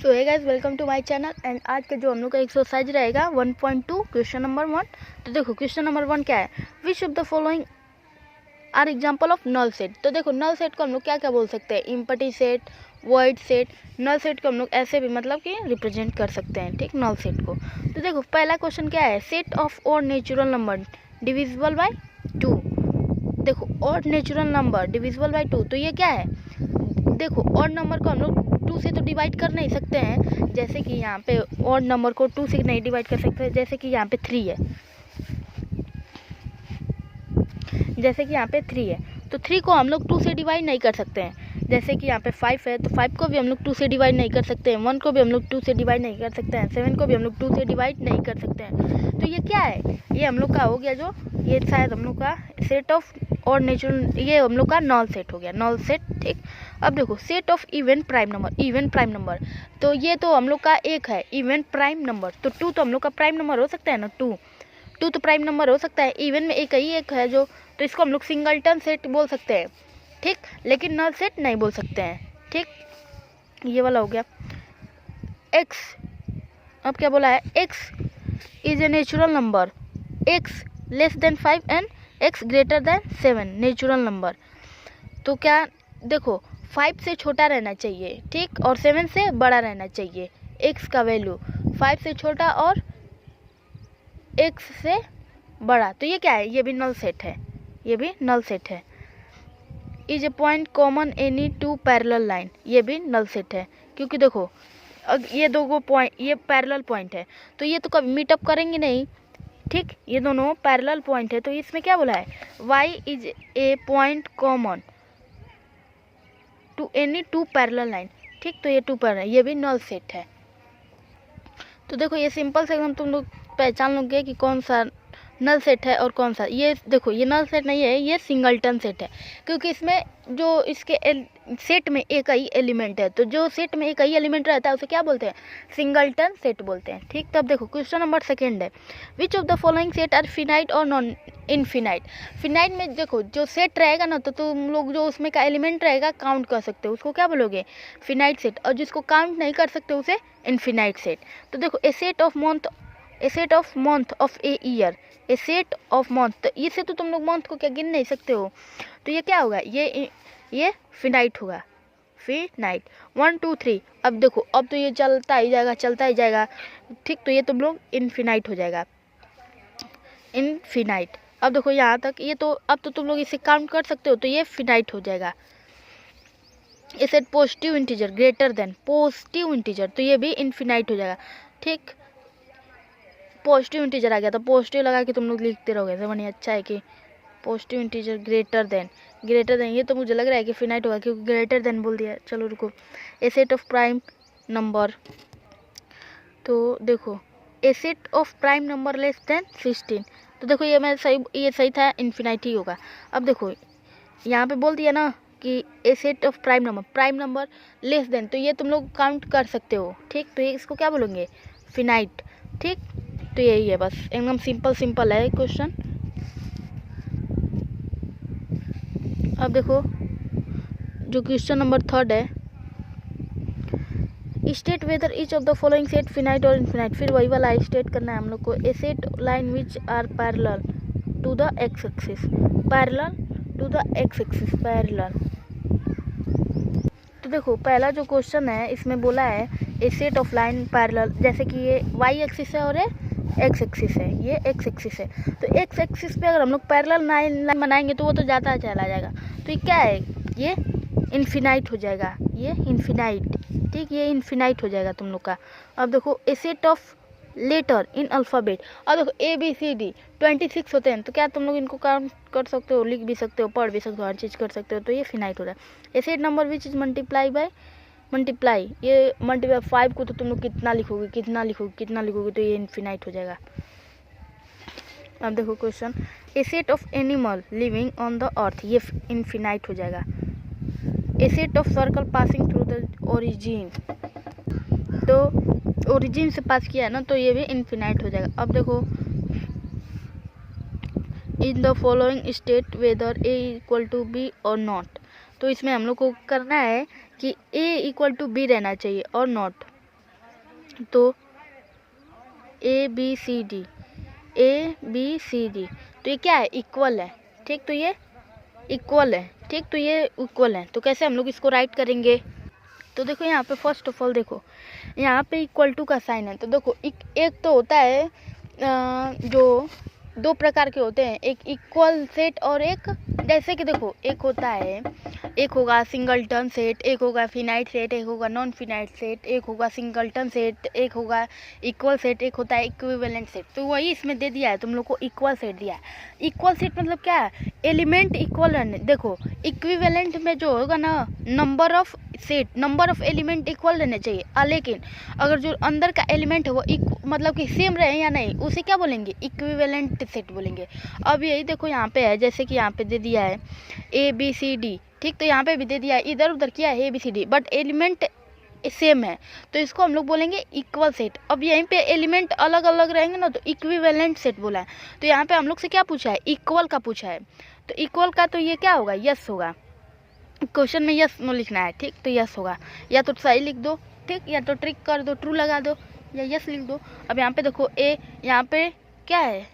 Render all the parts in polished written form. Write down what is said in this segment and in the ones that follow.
So hey guys, welcome to my channel. And आज का जो हम लोग का एक्सरसाइज रहेगा 1.2 क्वेश्चन नंबर 1। तो देखो क्वेश्चन नंबर 1 क्या है, which of the following are example of null set. तो देखो नल सेट को हम लोग क्या क्या बोल सकते हैं, empty set, void set. Null set को हम लोग ऐसे भी मतलब कि रिप्रेजेंट कर सकते हैं, ठीक, नल सेट को। तो देखो पहला क्वेश्चन क्या है, सेट ऑफ और नेचुरल नंबर डिविजिबल बाय 2। देखो और नेचुरल नंबर डिविजिबल बाय 2, तो ये क्या है, देखो और नंबर को हम लोग 2 से तो डिवाइड कर नहीं सकते हैं, जैसे कि यहाँ पे और नंबर को 2 से नहीं डिवाइड कर सकते, जैसे कि यहाँ पे 3 है, जैसे कि यहाँ पे 3 है तो 3 को हम लोग 2 से डिवाइड नहीं कर सकते हैं। जैसे कि यहाँ पे 5 है तो 5 को भी हम लोग 2 से डिवाइड नहीं कर सकते हैं, 1 को भी हम लोग 2 से डिवाइड नहीं कर सकते हैं, 7 को भी हम लोग 2 से डिवाइड नहीं कर सकते हैं। तो ये क्या है, ये हम लोग का हो गया, जो ये शायद हम लोग का सेट ऑफ और नेचुरल, ये हम लोग का नॉल सेट हो गया, नॉल सेट, ठीक। अब देखो set of even prime number, even prime number, तो ये तो हम लोग का एक है इवन प्राइम नंबर, तो 2 तो हम लोग का प्राइम नंबर हो सकता है ना, 2 तो प्राइम नंबर हो सकता है। इवन में एक ही एक है जो, तो इसको हम लोग सिंगलटन सेट बोल सकते हैं, ठीक, लेकिन नल सेट नहीं बोल सकते हैं, ठीक। ये वाला हो गया एक्स। अब क्या बोला है, x is a natural number, x less than 5 and x greater than 7, natural number. तो क्या देखो 5 से छोटा रहना चाहिए, ठीक, और 7 से बड़ा रहना चाहिए एक्स का वैल्यू, 5 से छोटा और एक्स से बड़ा। तो ये क्या है, ये भी नल सेट है, ये भी नल सेट है। Is a point common any two parallel line, ये भी नल सेट है, क्योंकि देखो ये दो पॉइंट, ये पैरेलल पॉइंट है तो ये तो कभी मीटअप करेंगे नहीं, ठीक, ये दोनों पैरेलल पॉइंट है। तो इसमें क्या बोला है, Y is a point common to any two parallel line, ठीक, तो ये 2 पैरेलल, ये भी नल सेट है। तो देखो ये सिंपल से एकदम तुम लोग पहचान लोगे कि कौन सा नल सेट है और कौन सा, ये देखो ये नल सेट नहीं है, ये सिंगलटन सेट है, क्योंकि इसमें जो इसके सेट में एक ही एलिमेंट है, तो जो सेट में एक ही एलिमेंट रहता है उसे क्या बोलते हैं, सिंगलटन सेट बोलते हैं, ठीक। तब देखो क्वेश्चन नंबर 2 है, which of the following set are finite और नॉन इनफिनाइट। फिनाइट में देखो जो सेट रहेगा ना, तो तुम लोग जो उसमें का एलिमेंट रहेगा काउंट कर सकते हो, उसको क्या बोलोगे, फिनाइट सेट, और जिसको काउंट नहीं कर सकते उसे इनफिनाइट सेट। तो देखो a set of month of a year, a set of month, तो इससे तो तुम लोग मंथ को क्या गिन नहीं सकते हो, तो ये क्या होगा, ये फिनाइट होगा, फिनाइट। 1 2 3, अब देखो अब तो ये चलता ही जाएगा, चलता ही जाएगा, ठीक, तो ये तुम लोग इनफिनाइट हो जाएगा, इनफिनाइट। अब देखो यहाँ तक, ये तो अब तो तुम लोग इसे काउंट कर सकते हो, तो ये फिनाइट हो जाएगा। A set positive integer greater than positive integer, तो ये भी इनफिनाइट हो जाएगा, ठीक। पॉजिटिव इंटीजर आ गया तो पॉजिटिव लगा के तुम लोग लिखते रहोगे, तो बढ़िया, अच्छा है कि पॉजिटिव इंटीजर ग्रेटर देन, ये तो मुझे लग रहा है कि फिनाइट होगा, क्योंकि ग्रेटर देन बोल दिया। चलो रुको, a set of prime number, तो देखो a set of prime number less than 16, तो देखो ये सही था, इनफिनाइट ही होगा। अब देखो यहाँ पे बोल दिया ना कि a set of prime number less than, तो ये तुम लोग काउंट कर सकते हो, ठीक, तो ये इसको क्या बोलेंगे, फिनाइट, ठीक। तो यही है, बस एकदम सिंपल है क्वेश्चन। अब देखो जो क्वेश्चन नंबर 3 है, state whether each of the following set finite और इनफिनाइट, फिर वही वाला स्टेट करना है हम लोग को। A set line which are parallel to the X axis, parallel to the X axis, parallel. तो देखो पहला जो क्वेश्चन है इसमें बोला है a set of line parallel, जैसे कि ये वाई एक्सिस है और ये एक्स एक्सिस है, ये एक्स एक्सिस है, तो एक्स एक्सिस पे अगर हम लोग पैरेलल लाइन बनाएंगे तो वो तो जाता चला जाएगा, तो ये क्या है, ये इनफिनाइट हो जाएगा, ये इनफिनाइट, ठीक, ये इनफिनाइट हो जाएगा तुम लोग का। अब देखो a set of letter in alphabet, और देखो ए बी सी डी 26 होते हैं, तो क्या तुम लोग इनको काउंट कर सकते हो, लिख भी सकते हो, पढ़ भी सकते हो, हर चीज़ कर सकते हो, तो ये फिनाइट हो रहा है। A set number which is multiply, ये मल्टीप्लाई 5 को तो तुम लोग कितना लिखोगे, तो ये इनफिनाइट हो जाएगा। अब देखो question, a set of animal living on the earth, ये इनफिनाइट हो जाएगा। A set of circle passing through the origin, तो ओरिजिन से पास किया है ना, तो ये भी इनफिनाइट हो जाएगा। अब देखो in the following state whether A equal to B और नॉट, तो इसमें हम लोग को करना है कि ए इक्वल टू बी रहना चाहिए और नॉट, तो A B C D, A B C D, तो ये क्या है, इक्वल है, ठीक, तो ये इक्वल है, ठीक, तो ये इक्वल है। तो कैसे हम लोग इसको राइट करेंगे, तो देखो यहाँ पे फर्स्ट ऑफ ऑल देखो यहाँ पे इक्वल टू का साइन है। तो देखो एक तो होता है जो दो प्रकार के होते हैं, एक इक्वल सेट और एक, जैसे कि देखो एक होता है, एक होगा सिंगलटन सेट, एक होगा फिनाइट सेट, एक होगा नॉन फिनाइट सेट, एक होगा सिंगलटन सेट, एक होगा इक्वल सेट, एक होता है इक्विवेलेंट सेट। तो वही इसमें दे दिया है तुम लोग को, इक्वल सेट दिया है। इक्वल सेट मतलब क्या है, एलिमेंट इक्वल रहने। देखो इक्विवेलेंट में जो होगा ना, number of set, number of element equal रहने चाहिए, लेकिन अगर जो अंदर का एलिमेंट है वो मतलब कि सेम रहे या नहीं, उसे क्या बोलेंगे, इक्विवेलेंट सेट बोलेंगे। अब यही देखो यहाँ पे है, जैसे कि यहाँ पे दे दिया है ए बी सी डी, ठीक, तो यहाँ पे भी दे दिया है, इधर उधर किया है A B C D, but element same है, तो इसको हम लोग बोलेंगे इक्वल सेट। अब यहीं पे एलिमेंट अलग अलग रहेंगे ना, तो इक्विवेलेंट सेट बोला है। तो यहाँ पे हम लोग से क्या पूछा है, इक्वल का पूछा है, तो इक्वल का तो ये क्या होगा, यस होगा। क्वेश्चन में यस नो लिखना है, ठीक, तो यस होगा, या तो सही लिख दो, ठीक, या तो ट्रिक कर दो, ट्रू लगा दो, या यस लिख दो। अब यहाँ पे देखो ए, यहाँ पे क्या है,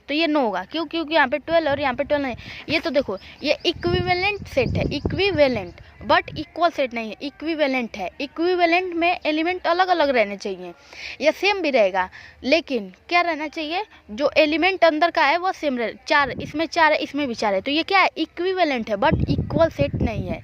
तो ये नो होगा, क्यों, क्योंकि यहाँ पे 12 और यहाँ पे 12 नहीं। ये तो देखो ये इक्विवेलेंट सेट है, इक्विवेलेंट, बट इक्वल सेट नहीं है, इक्विवेलेंट है। इक्विवेलेंट में एलिमेंट अलग अलग रहने चाहिए, या सेम भी रहेगा, लेकिन क्या रहना चाहिए, जो एलिमेंट अंदर का है वो सेम रहे। 4, इसमें 4 है, इसमें भी 4 है, तो ये क्या है, इक्विवेलेंट है, बट इक्वल सेट नहीं है।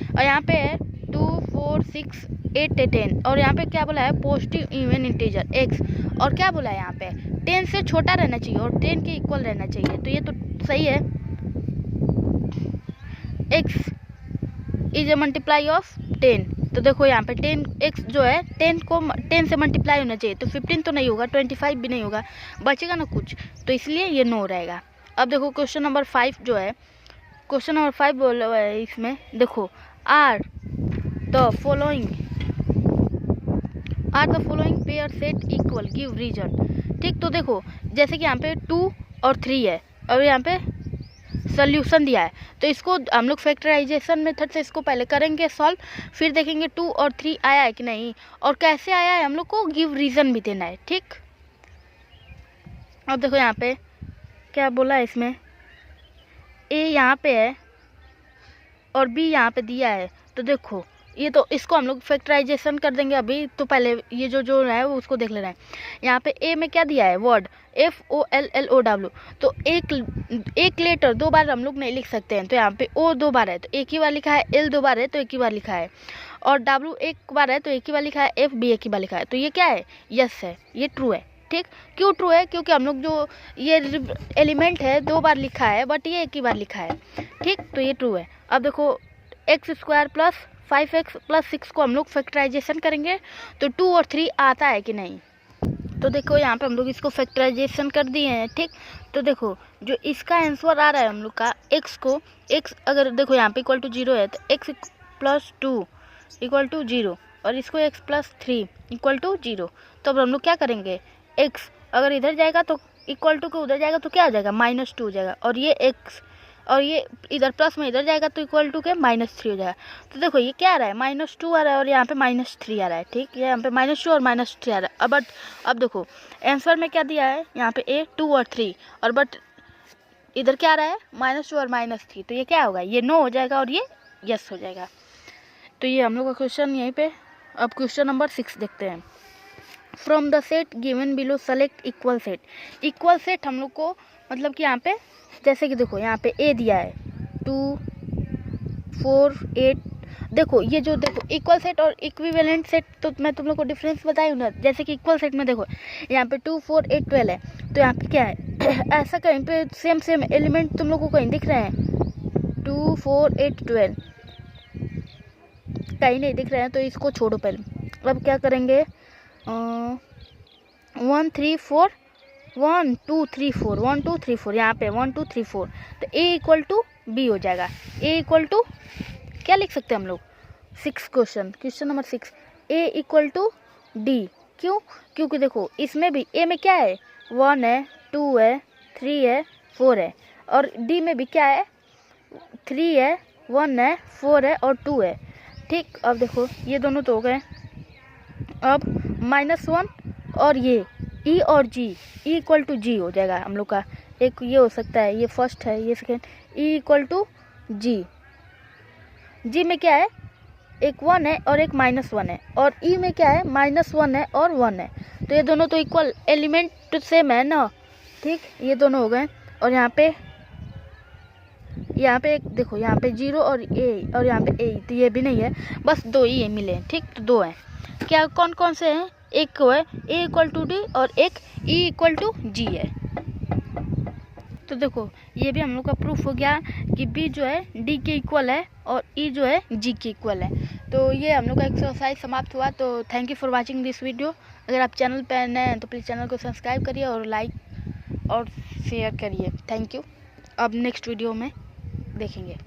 और यहाँ पे है 2 4 6 8 10, और यहाँ पे क्या बोला है, पॉजिटिव इवन इंटीजर x, और क्या बोला है यहाँ पे 10 से छोटा रहना चाहिए और 10 के इक्वल रहना चाहिए, तो ये तो सही है। x is A multiply of 10, तो देखो यहाँ पे 10x जो है 10 से मल्टीप्लाई होना चाहिए, तो 15 तो नहीं होगा, 25 भी नहीं होगा, बचेगा ना कुछ, तो इसलिए ये नो रहेगा। अब देखो क्वेश्चन नंबर 5 जो है, क्वेश्चन नंबर 5 बोला हुआ है इसमें, देखो are the following pair set equal, give reason, ठीक, तो देखो जैसे कि यहाँ पे 2 और 3 है, और यहाँ पे सोल्यूशन दिया है, तो इसको हम लोग फैक्टराइजेशन मेथड से इसको पहले करेंगे सॉल्व, फिर देखेंगे 2 और 3 आया है कि नहीं, और कैसे आया है हम लोग को गिव रीजन भी देना है, ठीक। अब देखो यहाँ पे क्या बोला है इसमें, ए यहाँ पे है और बी यहाँ पे दिया है, तो देखो ये तो इसको हम लोग फैक्टराइजेशन कर देंगे अभी, तो पहले ये जो है वो उसको देख लेना है। यहाँ पे ए में क्या दिया है, वर्ड FOLLOW, तो एक लेटर 2 बार हम लोग नहीं लिख सकते हैं, तो यहाँ पे O 2 बार है तो एक ही बार लिखा है, L 2 बार है तो एक ही बार लिखा है, और W 1 बार है तो एक ही बार लिखा है, F भी एक ही बार लिखा है, तो ये क्या है, यस है, ये ट्रू है, ठीक। क्यों ट्रू है, क्योंकि हम लोग जो ये एलिमेंट है 2 बार लिखा है, बट ये एक ही बार लिखा है, ठीक, तो ये ट्रू है। अब देखो x² + 5x + 6 को हम लोग फैक्टराइजेशन करेंगे, तो 2 और 3 आता है कि नहीं, तो देखो यहाँ पे हम लोग इसको फैक्टराइजेशन कर दिए हैं, ठीक। तो देखो जो इसका आंसर आ रहा है हम लोग का, x अगर देखो यहाँ पे = 0 है, तो x + 2 = 0, और इसको x + 3 = 0, तो अब हम लोग क्या करेंगे, x अगर इधर जाएगा तो इक्वल टू के उधर जाएगा तो क्या हो जाएगा, -2 हो जाएगा, और ये x और ये इधर प्लस में इधर जाएगा तो इक्वल टू के -3 हो जाएगा। तो देखो ये क्या आ रहा है, -2 आ रहा है और यहाँ पे -3 आ रहा है, ठीक, ये यहाँ पे -2 और -3 आ रहा है। अब देखो आंसर में क्या दिया है, यहाँ पे A 2 और 3, और बट इधर क्या आ रहा है, -2 और -3, तो ये क्या होगा, ये नो हो जाएगा और ये यस हो जाएगा। तो ये हम लोग का क्वेश्चन यहीं पे। अब क्वेश्चन नंबर 6 देखते हैं। From the set given below select equal set. Equal set हम लोग को मतलब कि यहाँ पे जैसे कि देखो यहाँ पे ए दिया है 2 4 8, देखो ये जो देखो इक्वल सेट और इक्विवेलेंट सेट, तो मैं तुम लोग को डिफरेंस बताई हूँ ना। जैसे कि इक्वल सेट में देखो यहाँ पे 2 4 8 12 है, तो यहाँ पे क्या है ऐसा कहीं पे सेम एलिमेंट तुम लोग को कहीं दिख रहे हैं 2 4 8 12 कहीं नहीं दिख रहे हैं, तो इसको छोड़ो पहले। अब क्या करेंगे 1 3 4 1 2 3 4 1 2 3 4, यहाँ पे 1 2 3 4, तो A = B हो जाएगा। A = क्या लिख सकते हैं हम लोग, 6 क्वेश्चन नंबर 6, A = D। क्यों, क्योंकि देखो इसमें भी A में क्या है 1 है 2 है 3 है 4 है, और D में भी क्या है 3 है 1 है 4 है और 2 है, ठीक। अब देखो ये दोनों तो हो गए। अब -1 और ये E और G, E equal to G हो जाएगा हम लोग का। एक ये हो सकता है, ये फर्स्ट है, ये second, E equal to G। G में क्या है, एक 1 है और एक -1 है, और E में क्या है, -1 है और 1 है। तो ये दोनों तो इक्वल एलिमेंट तो सेम है ना, ठीक, ये दोनों हो गए। और यहाँ पे एक देखो, यहाँ पे 0 और A और यहाँ पे A, तो ये भी नहीं है, बस 2 ही मिले हैं, ठीक, तो 2 हैं। क्या कौन कौन से हैं, एक को है A इक्वल टू D और एक E इक्वल टू G है। तो देखो ये भी हम लोग का प्रूफ हो गया कि B जो है D के इक्वल है और E जो है G के इक्वल है। तो ये हम लोग का एक्सरसाइज समाप्त हुआ। तो thank you for watching this video. अगर आप चैनल पर नए हैं तो प्लीज़ चैनल को सब्सक्राइब करिए और लाइक और शेयर करिए। Thank you. अब नेक्स्ट वीडियो में देखेंगे।